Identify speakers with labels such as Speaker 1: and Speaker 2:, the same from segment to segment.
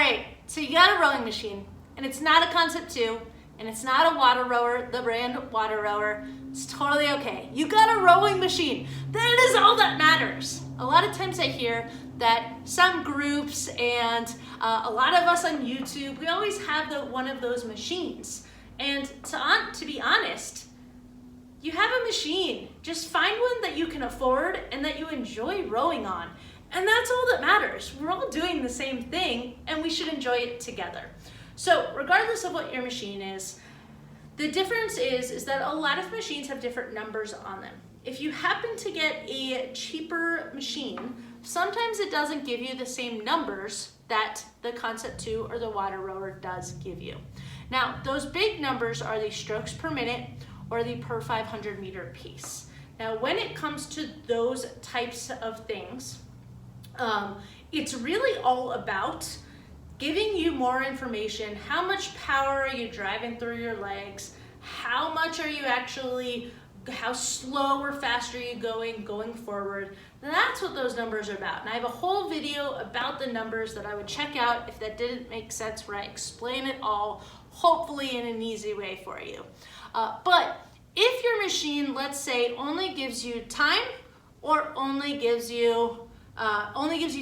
Speaker 1: right, so you got a rowing machine, and it's not a Concept 2, and it's not a WaterRower, the brand WaterRower. It's totally okay. You got a rowing machine. That is all that matters. A lot of times I hear that some groups and a lot of us on YouTube, we always have one of those machines. And to be honest, you have a machine. Just find one that you can afford and that you enjoy rowing on. And that's all that matters. We're all doing the same thing and we should enjoy it together. So regardless of what your machine is, the difference is that a lot of machines have different numbers on them. If you happen to get a cheaper machine, sometimes it doesn't give you the same numbers that the Concept 2 or the WaterRower does give you. Now, those big numbers are the strokes per minute or the per 500 meter piece. Now, when it comes to those types of things, it's really all about giving you more information. How much power are you driving through your legs? How much are you how slow or fast are you going forward? That's what those numbers are about. And I have a whole video about the numbers that I would check out if that didn't make sense, where I explain it all, hopefully in an easy way for you. But if your machine, let's say, only gives you time, or only gives you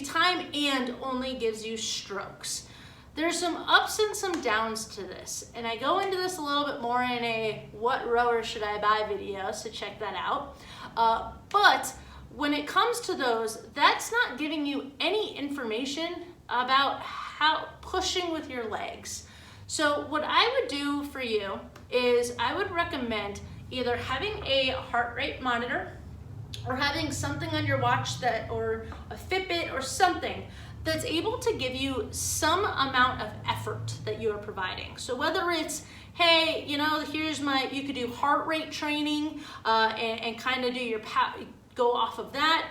Speaker 1: time and only gives you strokes, there's some ups and some downs to this. And I go into this a little bit more in a what rower should I buy video, so check that out. But when it comes to those, that's not giving you any information about how pushing with your legs. So what I would do for you is I would recommend either having a heart rate monitor or having something on your watch or a Fitbit or something that's able to give you some amount of effort that you are providing. So whether it's, hey, you could do heart rate training and kind of do go off of that.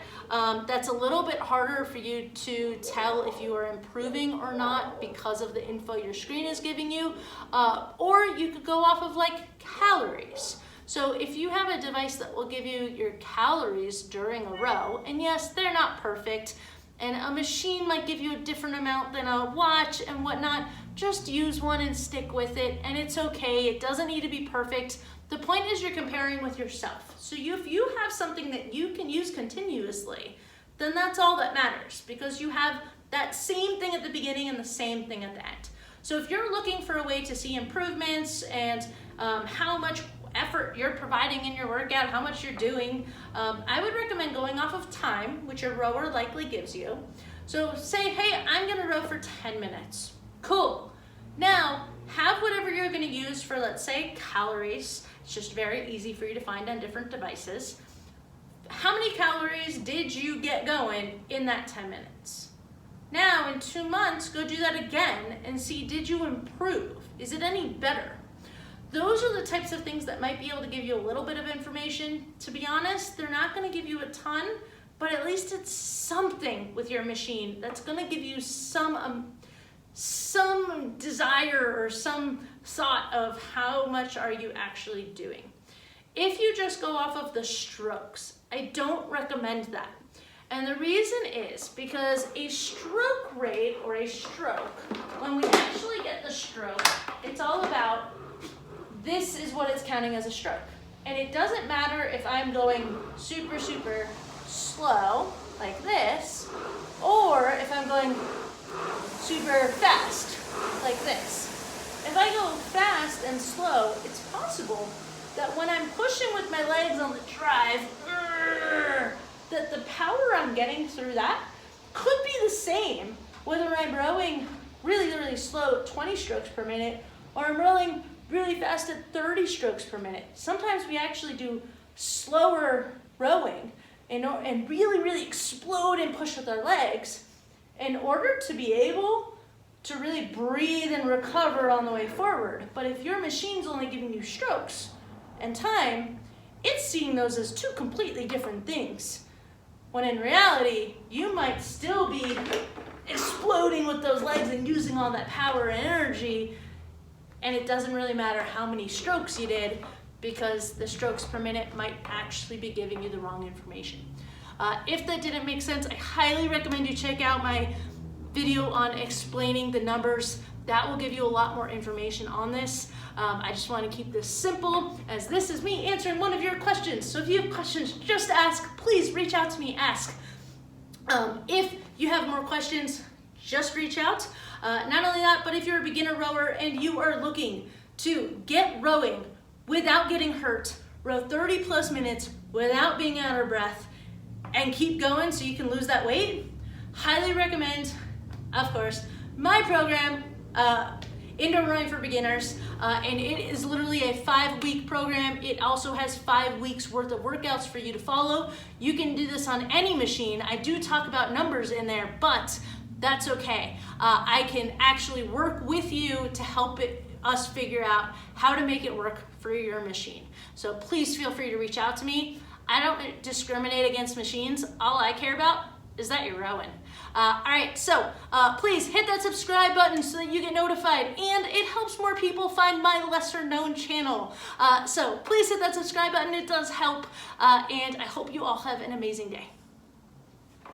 Speaker 1: That's a little bit harder for you to tell if you are improving or not because of the info your screen is giving you. Or you could go off of like calories. So if you have a device that will give you your calories during a row, and yes, they're not perfect, and a machine might give you a different amount than a watch and whatnot, just use one and stick with it, and it's okay. It doesn't need to be perfect. The point is you're comparing with yourself. So if you have something that you can use continuously, then that's all that matters, because you have that same thing at the beginning and the same thing at the end. So if you're looking for a way to see improvements and how much effort you're providing in your workout, how much you're doing, I would recommend going off of time, which a rower likely gives you. So say, hey, I'm gonna row for 10 minutes. Cool. Now, have whatever you're gonna use for, let's say, calories. It's just very easy for you to find on different devices. How many calories did you get going in that 10 minutes? Now, in 2 months, go do that again and see, did you improve? Is it any better? Those are the types of things that might be able to give you a little bit of information. To be honest, they're not going to give you a ton, but at least it's something with your machine that's going to give you some desire or some thought of how much are you actually doing. If you just go off of the strokes, I don't recommend that. And the reason is because a stroke rate or a stroke, when we actually get the stroke, it's all about this is what it's counting as a stroke. And it doesn't matter if I'm going super, super slow, like this, or if I'm going super fast, like this. If I go fast and slow, it's possible that when I'm pushing with my legs on the drive, that the power I'm getting through that could be the same whether I'm rowing really, really slow at 20 strokes per minute or I'm rowing really fast at 30 strokes per minute. Sometimes we actually do slower rowing and really, really explode and push with our legs in order to be able to really breathe and recover on the way forward. But if your machine's only giving you strokes and time, it's seeing those as two completely different things. When in reality, you might still be exploding with those legs and using all that power and energy, and it doesn't really matter how many strokes you did, because the strokes per minute might actually be giving you the wrong information. If that didn't make sense, I highly recommend you check out my video on explaining the numbers. That will give you a lot more information on this. I just want to keep this simple, as this is me answering one of your questions. So if you have questions, just ask. Please reach out to me, ask. If you have more questions, just reach out. Not only that, but if you're a beginner rower and you are looking to get rowing without getting hurt, row 30 plus minutes without being out of breath, and keep going so you can lose that weight, highly recommend, of course, my program, Indoor Rowing for Beginners, and it is literally a 5-week program. It also has 5 weeks worth of workouts for you to follow. You can do this on any machine. I do talk about numbers in there, but that's okay. I can actually work with you to help us figure out how to make it work for your machine. So please feel free to reach out to me. I don't discriminate against machines. All I care about is that you're rowing. All right, so please hit that subscribe button so that you get notified, and it helps more people find my lesser known channel. So please hit that subscribe button, it does help, and I hope you all have an amazing day.